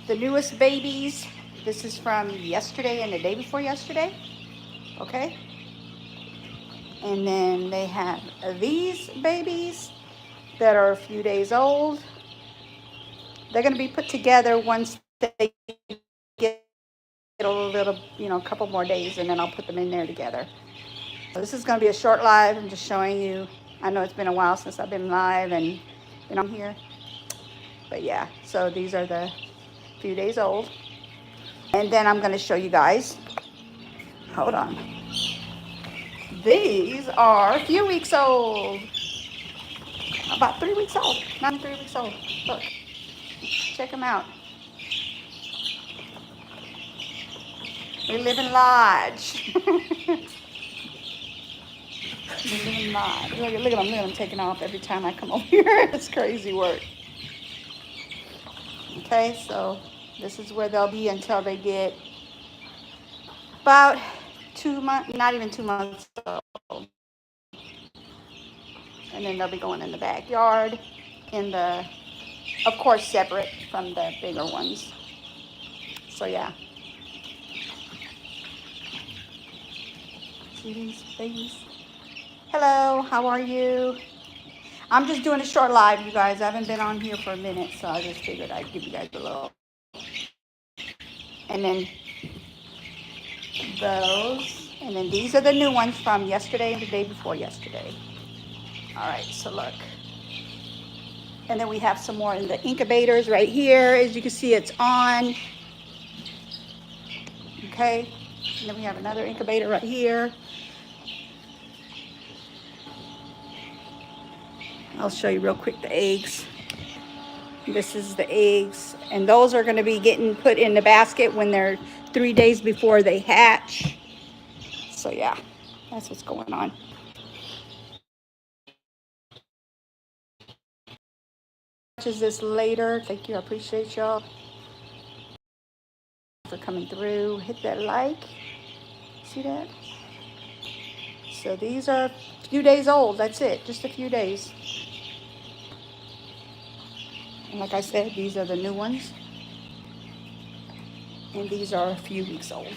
the newest babies. This is from yesterday and the day before yesterday. Okay. And then they have these babies that are a few days old. They're going to be put together once they get a little, a couple more days, and then I'll put them in there together. So this is going to be a short live. I'm just showing you. I know it's been a while since I've been live and been on here. But yeah, so these are the few days old. And then I'm going to show you guys. Hold on. These are a few weeks old. About 3 weeks old. Not even 3 weeks old. Look. Check them out. We live in Lodge. We live in Lodge. Look at them taking off every time I come over here. It's crazy work. Okay, so this is where they'll be until they get about 2 months, not even 2 months old. And then they'll be going in the backyard, of course, separate from the bigger ones. So yeah. See these babies? Hello, how are you? I'm just doing a short live, you guys. I haven't been on here for a minute, so I just figured I'd give you guys a little. And then those, and then these are the new ones from yesterday and the day before yesterday. All right, so look. And then we have some more in the incubators right here. As you can see, it's on. Okay, and then we have another incubator right here. I'll show you real quick the eggs. This is the eggs, and those are going to be getting put in the basket when they're 3 days before they hatch. So yeah, that's what's going on. Watches this later. Thank you. I appreciate y'all for coming through. Hit that like. See that? So these are a few days old. That's it. Just a few days. And like I said, these are the new ones. And these are a few weeks old.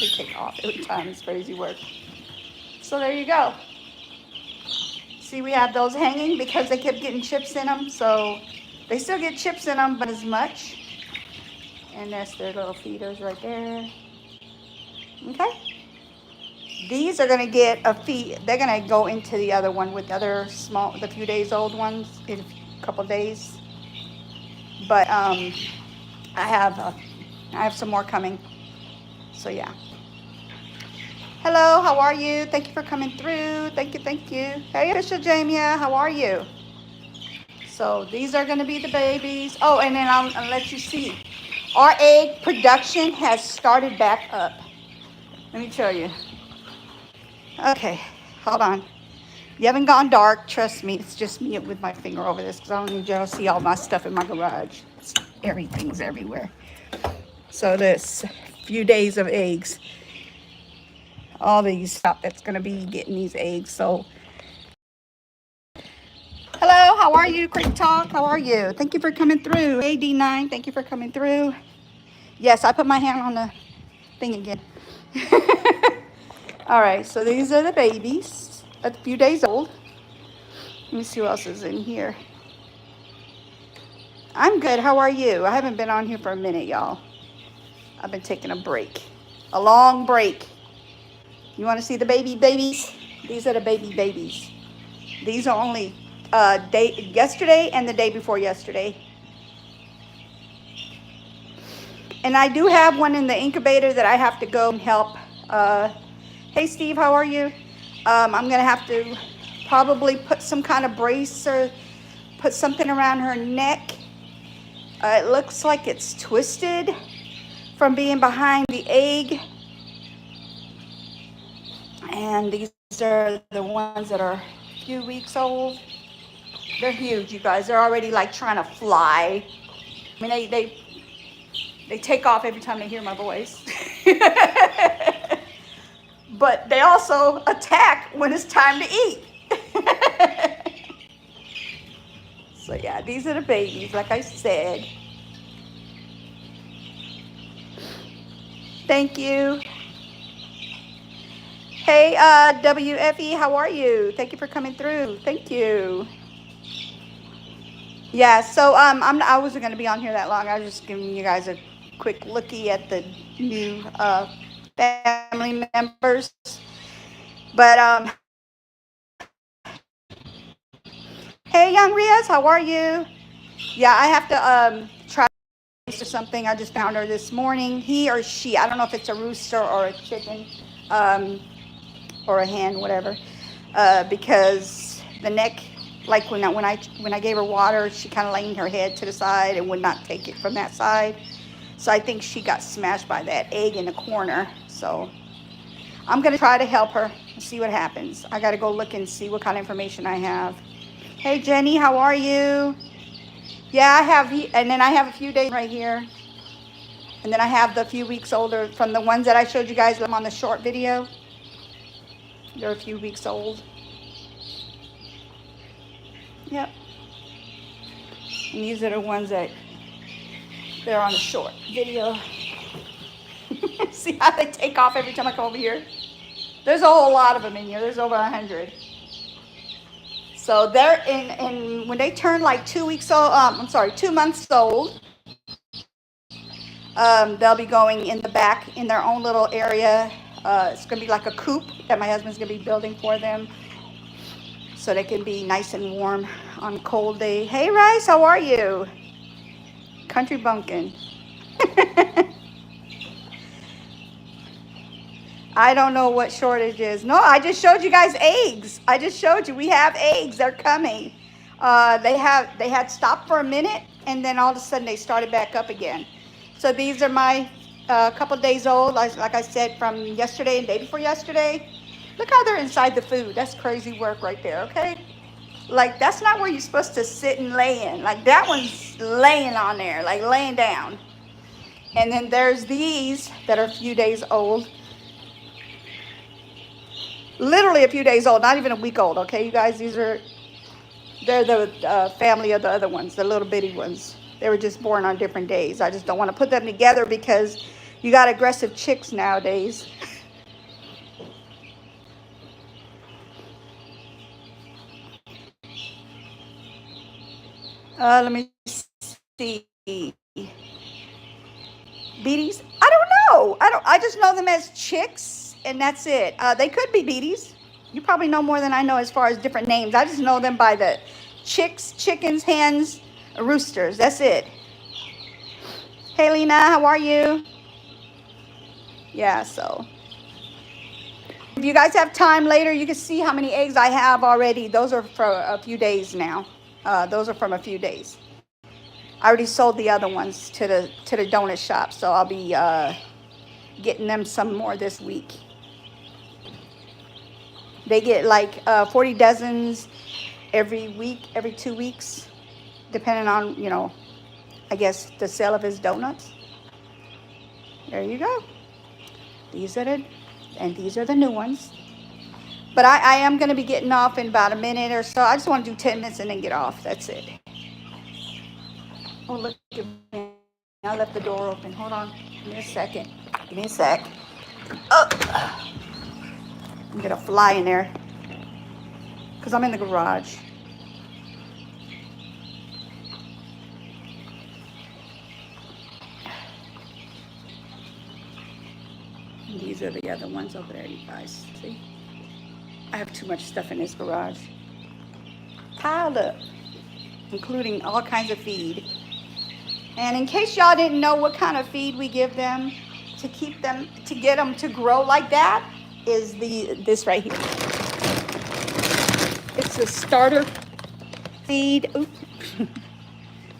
They take off every time. It's crazy work. So there you go. See, we have those hanging because they kept getting chips in them. So they still get chips in them, but as much. And that's their little feeders right there. Okay. These are going to get a feed. They're going to go into the other one with the other the few days old ones in a couple days. But I have some more coming. So yeah. Hello, how are you? Thank you for coming through. Thank you, thank you. Hey, Official Jamia, how are you? So these are going to be the babies. Oh, and then I'll let you see. Our egg production has started back up. Let me tell you. Okay, hold on. You haven't gone dark. Trust me, it's just me with my finger over this because I don't need y'all to see all my stuff in my garage. Everything's everywhere. So this few days of eggs. All these stuff that's going to be getting these eggs. So hello, how are you? Quick Talk, how are you? Thank you for coming through. AD9, thank you for coming through. Yes, I put my hand on the thing again. All right, so these are the babies, a few days old. Let me see what else is in here. I'm good. How are you? I haven't been on here for a minute, y'all. I've been taking a break, a long break. You want to see the babies? These are the babies. These are only yesterday and the day before yesterday. And I do have one in the incubator that I have to go and help. Hey, Steve, how are you? I'm going to have to probably put some kind of brace or put something around her neck. It looks like it's twisted from being behind the egg. And these are the ones that are a few weeks old. They're huge, you guys. They're already like trying to fly. I mean, they take off every time they hear my voice. But they also attack when it's time to eat. So yeah, these are the babies, like I said. Thank you. Hey, WFE, how are you? Thank you for coming through. Thank you. Yeah, so I wasn't gonna be on here that long. I was just giving you guys a quick looky at the new family members. But hey, young Riaz, how are you? Yeah, I have to try or something. I just found her this morning. He or she, I don't know if it's a rooster or a chicken, um, or a hen, whatever. Because the neck, like when I gave her water, she kind of leaned her head to the side and would not take it from that side. So I think she got smashed by that egg in the corner. So I'm gonna try to help her and see what happens. I gotta go look and see what kind of information I have. Hey Jenny, how are you? Yeah, I have, and then I have a few days right here. And then I have the few weeks older from the ones that I showed you guys on the short video. They're a few weeks old. Yep. And these are the ones that they're on the short video. See how they take off every time I come over here? There's a whole lot of them in here. There's over 100. So they're in when they turn like 2 weeks old, I'm sorry, 2 months old, they'll be going in the back in their own little area. It's going to be like a coop that my husband's going to be building for them so they can be nice and warm on a cold day. Hey, Rice, how are you? Country bumpkin. I don't know what shortage is. No, I just showed you guys eggs. I just showed you we have eggs. They're coming. They had stopped for a minute, and then all of a sudden they started back up again. So these are my couple days old, like I said, from yesterday and day before yesterday. Look how they're inside the food. That's crazy work right there, okay? Like, that's not where you're supposed to sit and lay in. Like, that one's laying on there, like laying down. And then there's these that are a few days old. Literally a few days old, not even a week old, okay, you guys? They're the family of the other ones, the little bitty ones. They were just born on different days. I just don't want to put them together because you got aggressive chicks nowadays. Let me see. Beaties? I don't know. I just know them as chicks, and that's it. They could be beaties. You probably know more than I know as far as different names. I just know them by the chicks, chickens, hens, roosters. That's it. Hey, Lena, how are you? Yeah, so if you guys have time later, you can see how many eggs I have already. Those are for a few days now. Those are from a few days. I already sold the other ones to the donut shop, so I'll be getting them some more this week. They get like 40 dozens every week, every 2 weeks, depending on, I guess the sale of his donuts. There you go. These are the new ones. But I am going to be getting off in about a minute or so. I just want to do 10 minutes and then get off. That's it. Oh, look at me. I left the door open. Hold on. Give me a second. Give me a sec. Oh. I'm going to fly in there because I'm in the garage. And these are the other ones over there, you guys. See? I have too much stuff in this garage. Piled up, including all kinds of feed. And in case y'all didn't know what kind of feed we give them to get them to grow like that, is this right here. It's the starter feed. Oops.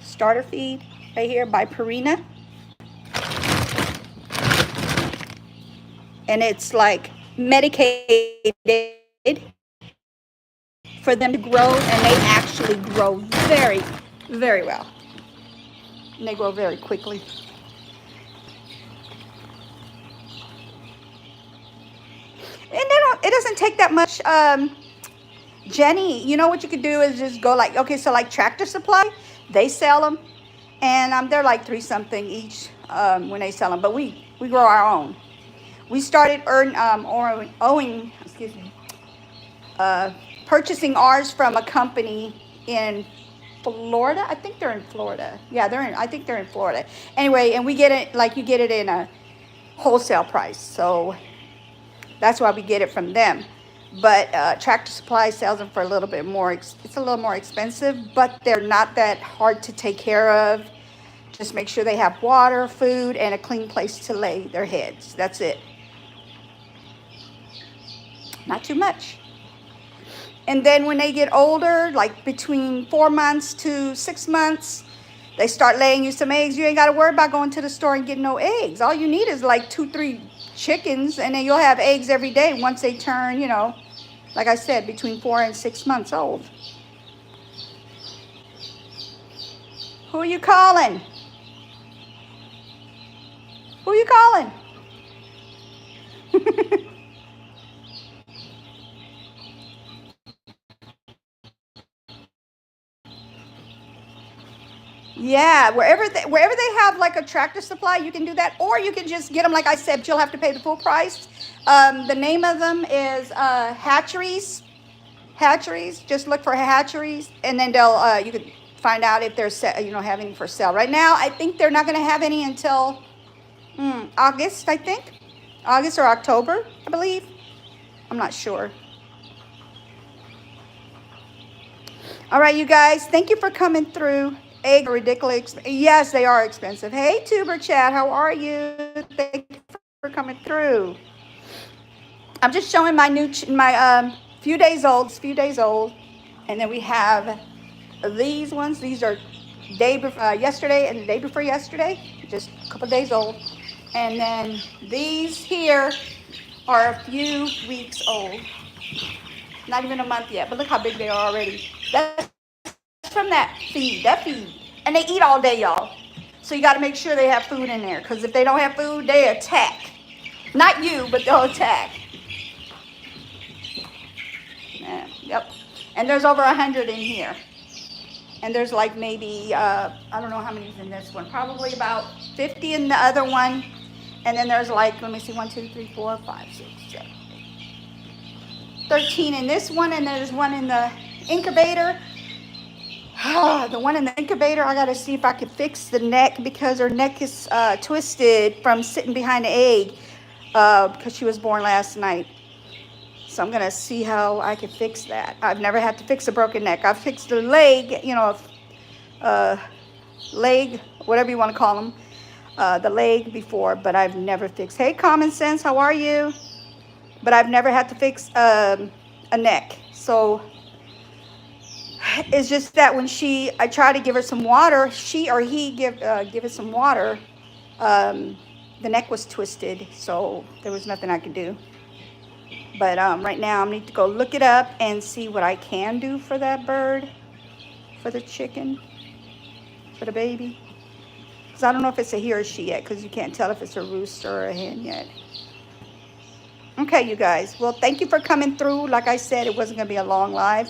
Starter feed right here by Purina. And it's like medicated for them to grow, and they actually grow very, very well. And they grow very quickly. And it doesn't take that much Jenny, you know what you could do is just go like, okay, so like Tractor Supply, they sell them, and they're like three something each when they sell them. But we grow our own. We started owing, excuse me, uh, purchasing ours from a company in Florida. I think they're in Florida. Yeah, they're in. I think they're in Florida. Anyway, and we get it like you get it in a wholesale price, so that's why we get it from them. But Tractor Supply sells them for a little bit more. It's a little more expensive, but they're not that hard to take care of. Just make sure they have water, food, and a clean place to lay their heads. That's it. Not too much. And then when they get older, like between 4 months to 6 months, they start laying you some eggs. You ain't got to worry about going to the store and getting no eggs. All you need is like 2, 3 chickens, and then you'll have eggs every day once they turn, like I said, between 4 and 6 months old. Who are you calling? Who are you calling? Yeah, wherever they have like a Tractor Supply, you can do that, or you can just get them. Like I said, but you'll have to pay the full price. The name of them is hatcheries. Hatcheries. Just look for hatcheries, and then they'll you can find out if they're have any for sale. Right now, I think they're not going to have any until August. I think August or October, I believe. I'm not sure. All right, you guys. Thank you for coming through. Eggs are ridiculous. Yes, they are expensive. Hey, Tuber Chat, how are you? Thank you for coming through. I'm just showing my few days old, and then we have these ones. These are yesterday and the day before yesterday, just a couple days old, and then these here are a few weeks old, not even a month yet. But look how big they are already. That's from that feed, and they eat all day, y'all. So you got to make sure they have food in there, because if they don't have food, they attack. Not you, but they'll attack. Yep. And there's over 100 in here. And there's like maybe, I don't know how many's in this one. Probably about 50 in the other one. And then there's like, let me see, 1, 2, 3, 4, 5, 6, 7, 8, 13 in this one. And there's one in the incubator. The one in the incubator, I got to see if I can fix the neck, because her neck is twisted from sitting behind the egg, because she was born last night. So I'm going to see how I can fix that. I've never had to fix a broken neck. I've fixed the leg, leg, whatever you want to call them, the leg before, but I've never fixed. Hey, Common Sense, how are you? But I've never had to fix a neck. So it's just that when I try to give her some water, she or he give her some water, the neck was twisted, so there was nothing I could do. But right now I need to go look it up and see what I can do for that bird, for the chicken, for the baby. Because I don't know if it's a he or she yet, because you can't tell if it's a rooster or a hen yet. Okay, you guys. Well, thank you for coming through. Like I said, it wasn't going to be a long live.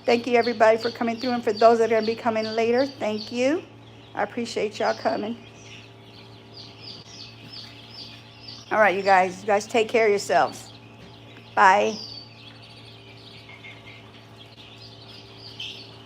Thank you, everybody, for coming through. And for those that are going to be coming later, thank you. I appreciate y'all coming. All right, you guys. You guys take care of yourselves. Bye.